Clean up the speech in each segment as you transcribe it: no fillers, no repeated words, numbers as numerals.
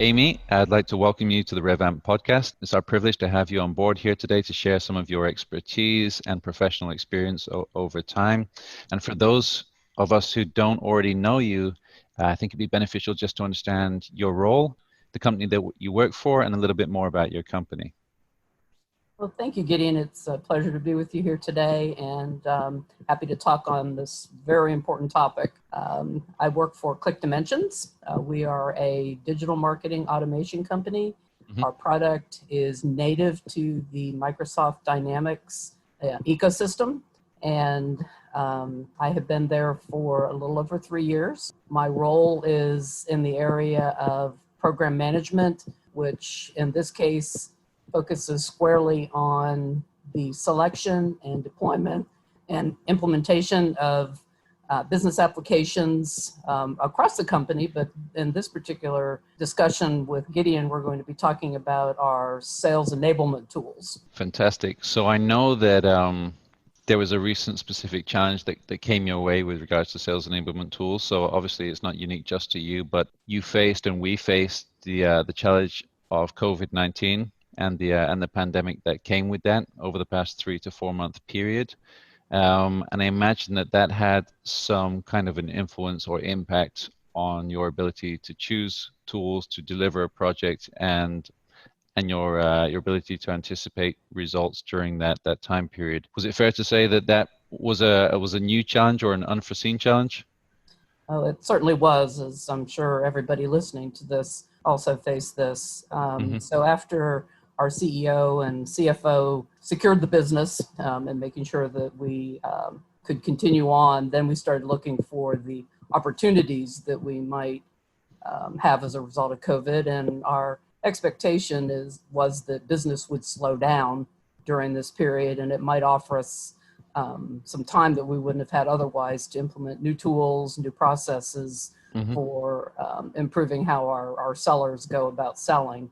Amy, I'd like to welcome you to the RevAmp podcast. It's our privilege to have you on board here today to share some of your expertise and professional experience over time. And for those of us who don't already know you, I think it'd be beneficial just to understand your role, the company that you work for, and a little bit more about your company. Well, thank you, Gideon. It's a pleasure to be with you here today, and happy to talk on this very important topic. I work for ClickDimensions. We are a digital marketing automation company. Our product is native to the Microsoft Dynamics ecosystem, and I have been there for a little over 3 years. My role is in the area of program management, which in this case focuses squarely on the selection and deployment and implementation of business applications across the company. But in this particular discussion with Gideon, we're going to be talking about our sales enablement tools. Fantastic. So I know that there was a recent specific challenge that came your way with regards to sales enablement tools. So obviously it's not unique just to you, but you faced and we faced the challenge of COVID-19 and the pandemic that came with that over the past 3 to 4 month period. And I imagine that had some kind of an influence or impact on your ability to choose tools to deliver a project and your ability to anticipate results during that time period. Was it fair to say that was a new challenge or an unforeseen challenge? Oh, it certainly was, as I'm sure everybody listening to this also faced this. So after our CEO and CFO secured the business and making sure that we could continue on, then we started looking for the opportunities that we might have as a result of COVID. And our expectation was that business would slow down during this period, and it might offer us some time that we wouldn't have had otherwise to implement new tools, new processes for improving how our sellers go about selling.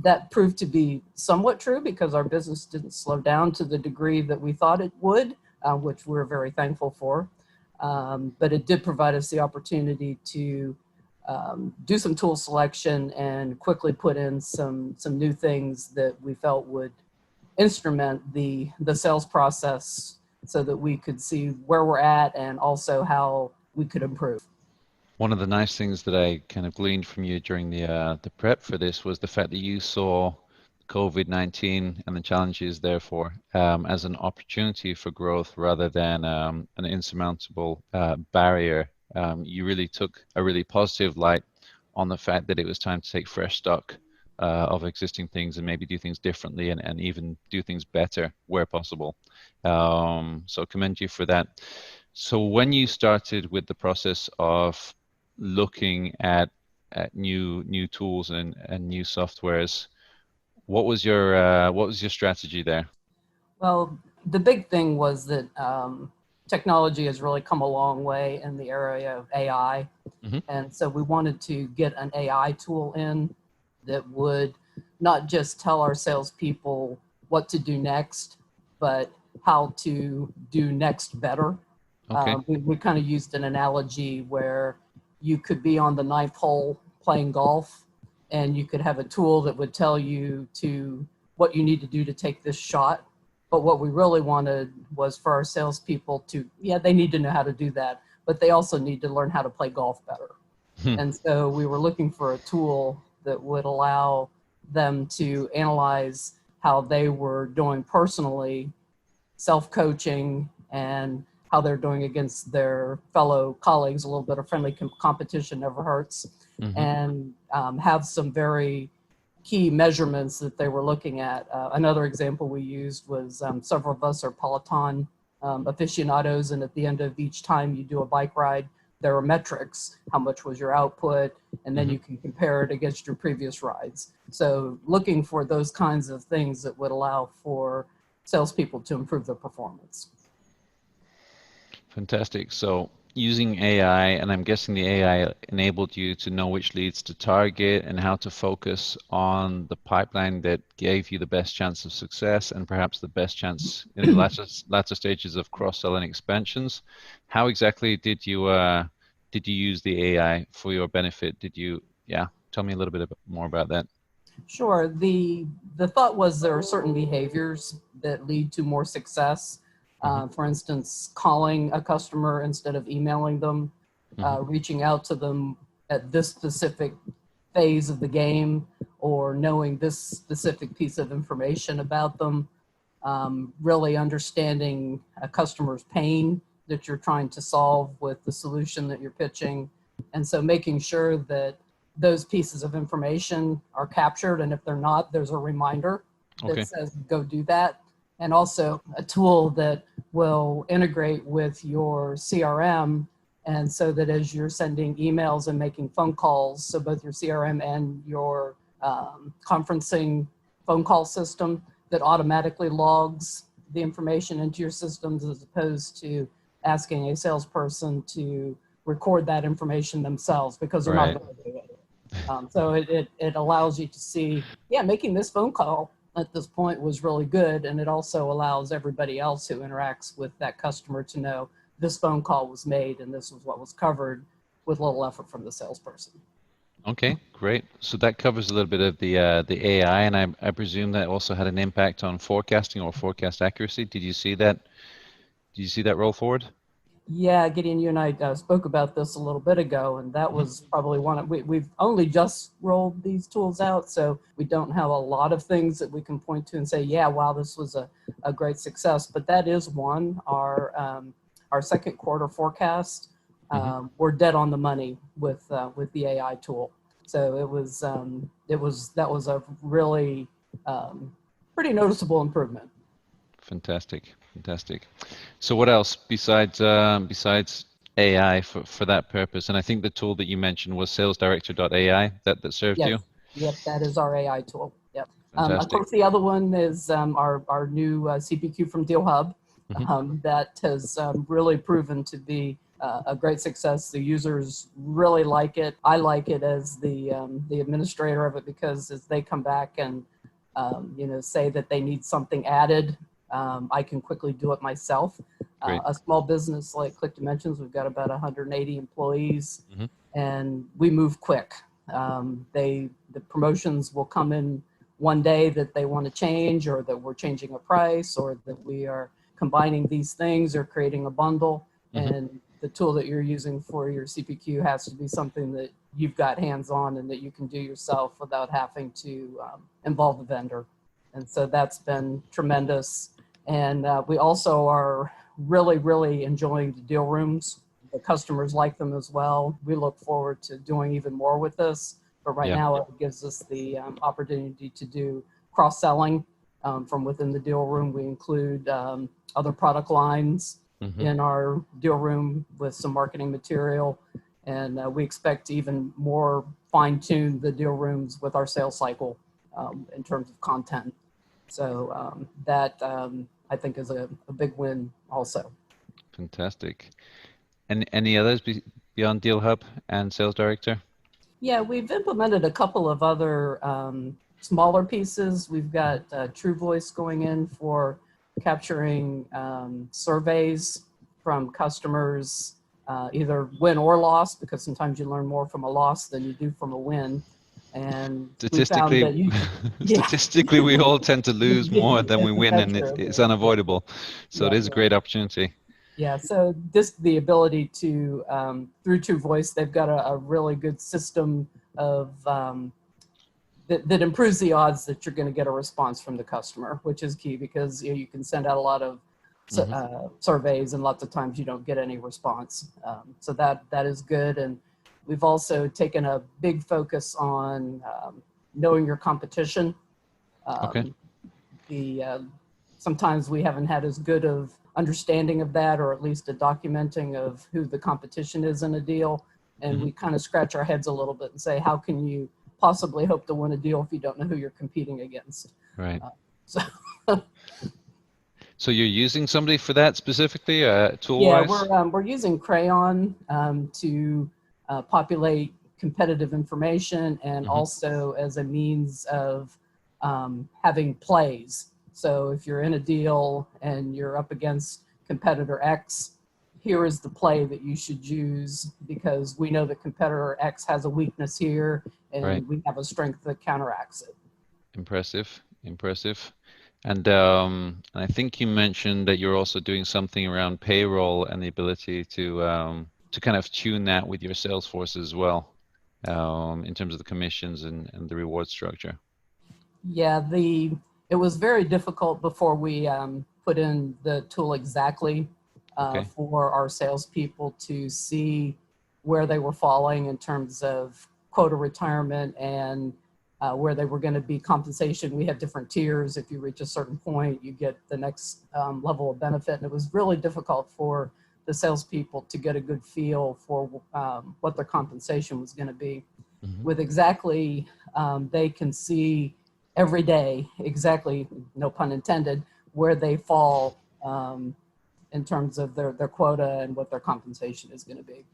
That proved to be somewhat true because our business didn't slow down to the degree that we thought it would, which we're very thankful for. But it did provide us the opportunity to do some tool selection and quickly put in some new things that we felt would instrument the sales process so that we could see where we're at and also how we could improve. One of the nice things that I kind of gleaned from you during the prep for this was the fact that you saw COVID-19 and the challenges therefore as an opportunity for growth rather than an insurmountable barrier. You really took a really positive light on the fact that it was time to take fresh stock of existing things and maybe do things differently and even do things better where possible. So commend you for that. So when you started with the process of looking at new tools and new softwares, what was your strategy there? Well, the big thing was that technology has really come a long way in the area of AI. And so we wanted to get an AI tool in that would not just tell our salespeople what to do next, but how to do next better. Okay. We kind of used an analogy where you could be on the 9th hole playing golf and you could have a tool that would tell you what you need to do to take this shot. But what we really wanted was for our salespeople they need to know how to do that, but they also need to learn how to play golf better. And so we were looking for a tool that would allow them to analyze how they were doing personally, self-coaching, and how they're doing against their fellow colleagues. A little bit of friendly competition never hurts. And have some very key measurements that they were looking at. Another example we used was several of us are Peloton aficionados, and at the end of each time you do a bike ride, there are metrics. How much was your output? And then you can compare it against your previous rides. So looking for those kinds of things that would allow for salespeople to improve their performance. Fantastic. So using AI, and I'm guessing the AI enabled you to know which leads to target and how to focus on the pipeline that gave you the best chance of success and perhaps the best chance in the latter stages of cross-sell and expansions. How exactly did you use the AI for your benefit? Did you tell me a little bit more about that. Sure. The thought was there are certain behaviors that lead to more success. For instance, calling a customer instead of emailing them, reaching out to them at this specific phase of the game, or knowing this specific piece of information about them, really understanding a customer's pain that you're trying to solve with the solution that you're pitching. And so making sure that those pieces of information are captured, and if they're not, there's a reminder that says go do that. And also a tool that will integrate with your CRM, and so that as you're sending emails and making phone calls, so both your CRM and your conferencing phone call system, that automatically logs the information into your systems, as opposed to asking a salesperson to record that information themselves, because they're not going to do it. So it allows you to see, yeah, making this phone call at this point was really good. And it also allows everybody else who interacts with that customer to know this phone call was made and this was what was covered, with little effort from the salesperson. Okay, great. So that covers a little bit of the AI, and I presume that also had an impact on forecasting or forecast accuracy. Did you see that? Did you see that roll forward? Yeah, Gideon, you and I spoke about this a little bit ago, and that was probably one of, we've only just rolled these tools out, so we don't have a lot of things that we can point to and say, yeah, wow, this was a great success. But that is one. Our second quarter forecast, we're dead on the money with the AI tool. So that was a really pretty noticeable improvement. Fantastic, fantastic. So what else besides AI for that purpose? And I think the tool that you mentioned was salesdirector.ai that served you. Yep, that is our AI tool. Yep. Of Fantastic. course, the other one is our new CPQ from DealHub. That has really proven to be a great success. The users really like it. I like it as the administrator of it, because as they come back and say that they need something added, I can quickly do it myself. A small business like ClickDimensions, we've got about 180 employees, and we move quick. The promotions will come in one day that they want to change, or that we're changing a price, or that we are combining these things or creating a bundle. And the tool that you're using for your CPQ has to be something that you've got hands-on and that you can do yourself without having to involve the vendor. And so that's been tremendous. And we also are really, really enjoying the deal rooms. The customers like them as well. We look forward to doing even more with this. But right now it gives us the opportunity to do cross-selling from within the deal room. We include other product lines in our deal room with some marketing material. And we expect to even more fine-tune the deal rooms with our sales cycle in terms of content. So that I think is a big win also. Fantastic. And any others beyond DealHub and Sales Director? Yeah, we've implemented a couple of other smaller pieces. We've got True Voice going in for capturing surveys from customers, either win or loss, because sometimes you learn more from a loss than you do from a win. And statistically, statistically, we all tend to lose more than we win, and it's unavoidable. So it is a great opportunity. Yeah, so the ability to, through True Voice, they've got a really good system of, that improves the odds that you're going to get a response from the customer, which is key, because you can send out a lot of surveys, and lots of times you don't get any response. So that is good. And we've also taken a big focus on knowing your competition. Sometimes we haven't had as good of understanding of that, or at least a documenting of who the competition is in a deal. And we kind of scratch our heads a little bit and say, how can you possibly hope to win a deal if you don't know who you're competing against? Right. So you're using somebody for that specifically, tool-wise? Yeah, we're using Crayon to populate competitive information, and also as a means of having plays. So if you're in a deal and you're up against competitor X, here is the play that you should use because we know that competitor X has a weakness here and we have a strength that counteracts it. Impressive, impressive. And I think you mentioned that you're also doing something around payroll and the ability to kind of tune that with your sales force as well, in terms of the commissions and the reward structure. Yeah, it was very difficult before we put in the tool exactly for our salespeople to see where they were falling in terms of quota retirement and where they were going to be compensation. We had different tiers. If you reach a certain point, you get the next level of benefit. And it was really difficult for the salespeople to get a good feel for what their compensation was going to be. With exactly, they can see every day exactly, no pun intended, where they fall in terms of their quota and what their compensation is going to be.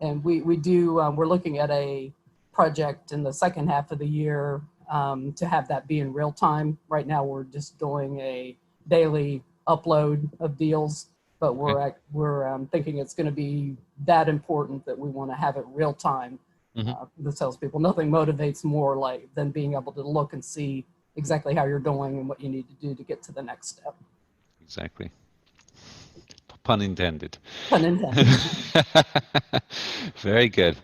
And we're looking at a project in the second half of the year to have that be in real time. Right now, we're just doing a daily upload of deals, but we're thinking it's going to be that important that we want to have it real time. The salespeople. Nothing motivates more than being able to look and see exactly how you're doing and what you need to do to get to the next step. Exactly. Pun intended. Pun intended. Very good.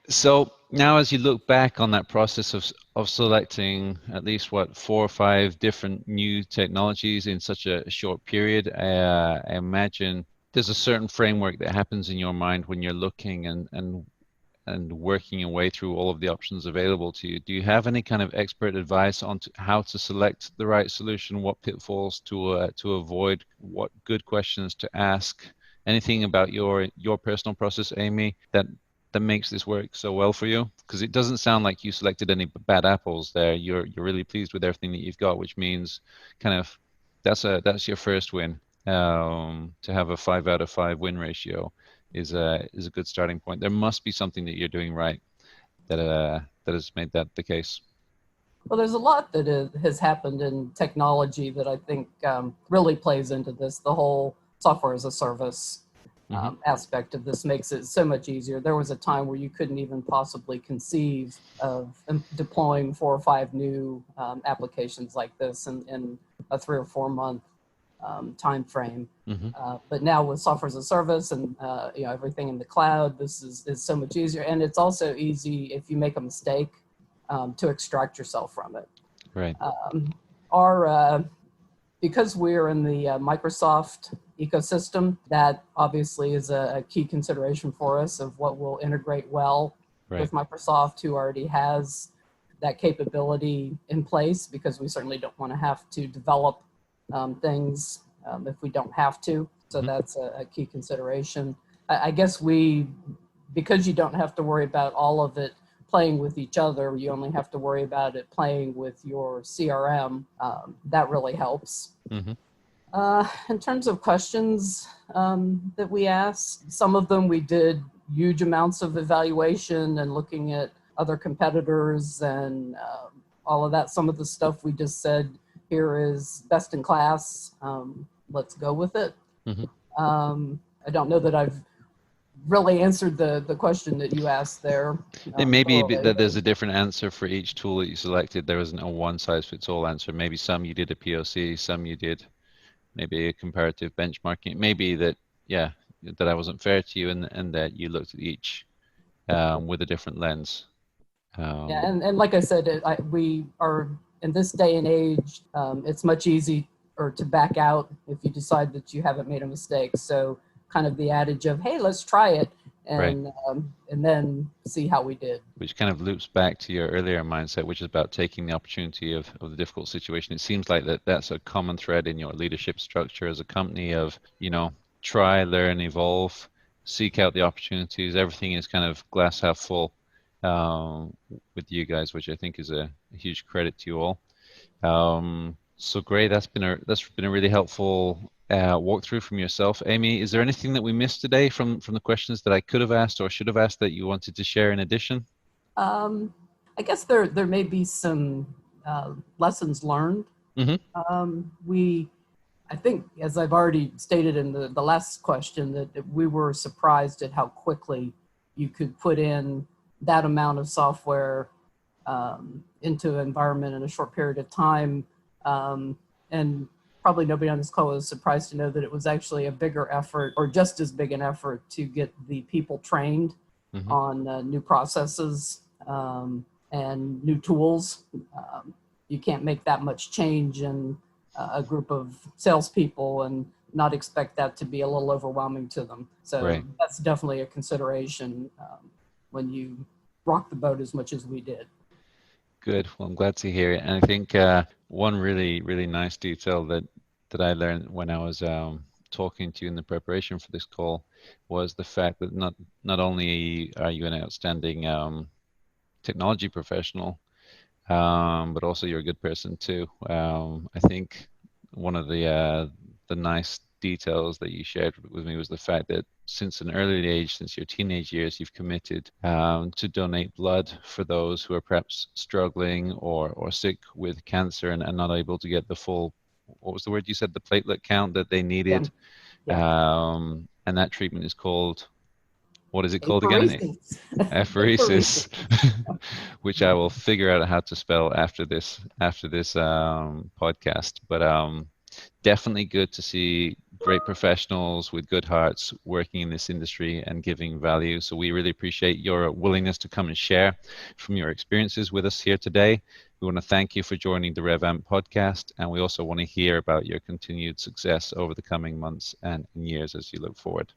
So now as you look back on that process of selecting at least 4 or 5 different new technologies in such a short period, I imagine there's a certain framework that happens in your mind when you're looking and working your way through all of the options available to you. Do you have any kind of expert advice on how to select the right solution, what pitfalls to avoid, what good questions to ask? Anything about your personal process, Amy, that makes this work so well for you? Because it doesn't sound like you selected any bad apples there. You're really pleased with everything that you've got, which means kind of that's your first win. To have a 5 out of 5 win ratio is a good starting point. There must be something that you're doing right that has made that the case. Well, there's a lot that has happened in technology that I think really plays into this. The whole software as a service aspect of this makes it so much easier. There was a time where you couldn't even possibly conceive of deploying 4 or 5 new applications like this in a 3 or 4 month time frame. But now with software as a service and everything in the cloud, this is so much easier. And it's also easy if you make a mistake to extract yourself from it. Right. Because we're in the Microsoft ecosystem, that obviously is a key consideration for us of what will integrate well with Microsoft, who already has that capability in place, because we certainly don't want to have to develop things if we don't have to. So that's a key consideration. I guess because you don't have to worry about all of it playing with each other, you only have to worry about it playing with your CRM. That really helps. In terms of questions that we asked, some of them we did huge amounts of evaluation and looking at other competitors and all of that. Some of the stuff we just said, here is best in class, let's go with it. I don't know that I've really answered the question that you asked there. It may be that there's a different answer for each tool that you selected. There isn't a one-size-fits-all answer. Maybe some you did a POC, some you did maybe a comparative benchmarking. It may be that, that I wasn't fair to you and that you looked at each with a different lens. And like I said, we are in this day and age, it's much easier to back out if you decide that you haven't made a mistake. So kind of the adage of, hey, let's try it and then see how we did. Which kind of loops back to your earlier mindset, which is about taking the opportunity of the difficult situation. It seems like that's a common thread in your leadership structure as a company of, try, learn, evolve, seek out the opportunities. Everything is kind of glass half full with you guys, which I think is a huge credit to you all. So great. That's been a really helpful walkthrough from yourself. Amy, is there anything that we missed today from the questions that I could have asked or should have asked that you wanted to share in addition? I guess there may be some lessons learned. I think, as I've already stated in the last question, that we were surprised at how quickly you could put in that amount of software into an environment in a short period of time. And probably nobody on this call was surprised to know that it was actually a bigger effort, or just as big an effort, to get the people trained on new processes and new tools. You can't make that much change in a group of salespeople and not expect that to be a little overwhelming to them. So that's definitely a consideration when you rock the boat as much as we did. Good. Well, I'm glad to hear it. And I think one really, really nice detail that I learned when I was talking to you in the preparation for this call was the fact that not only are you an outstanding technology professional, but also you're a good person too. I think one of the nice details that you shared with me was the fact that since an early age, since your teenage years, you've committed to donate blood for those who are perhaps struggling or sick with cancer and not able to get the full, what was the word you said, the platelet count that they needed. And that treatment is called, what is it called again? Apheresis, which I will figure out how to spell after this podcast. But definitely good to see great professionals with good hearts working in this industry and giving value. So we really appreciate your willingness to come and share from your experiences with us here today. We want to thank you for joining the RevAmp podcast, and we also want to hear about your continued success over the coming months and years as you look forward.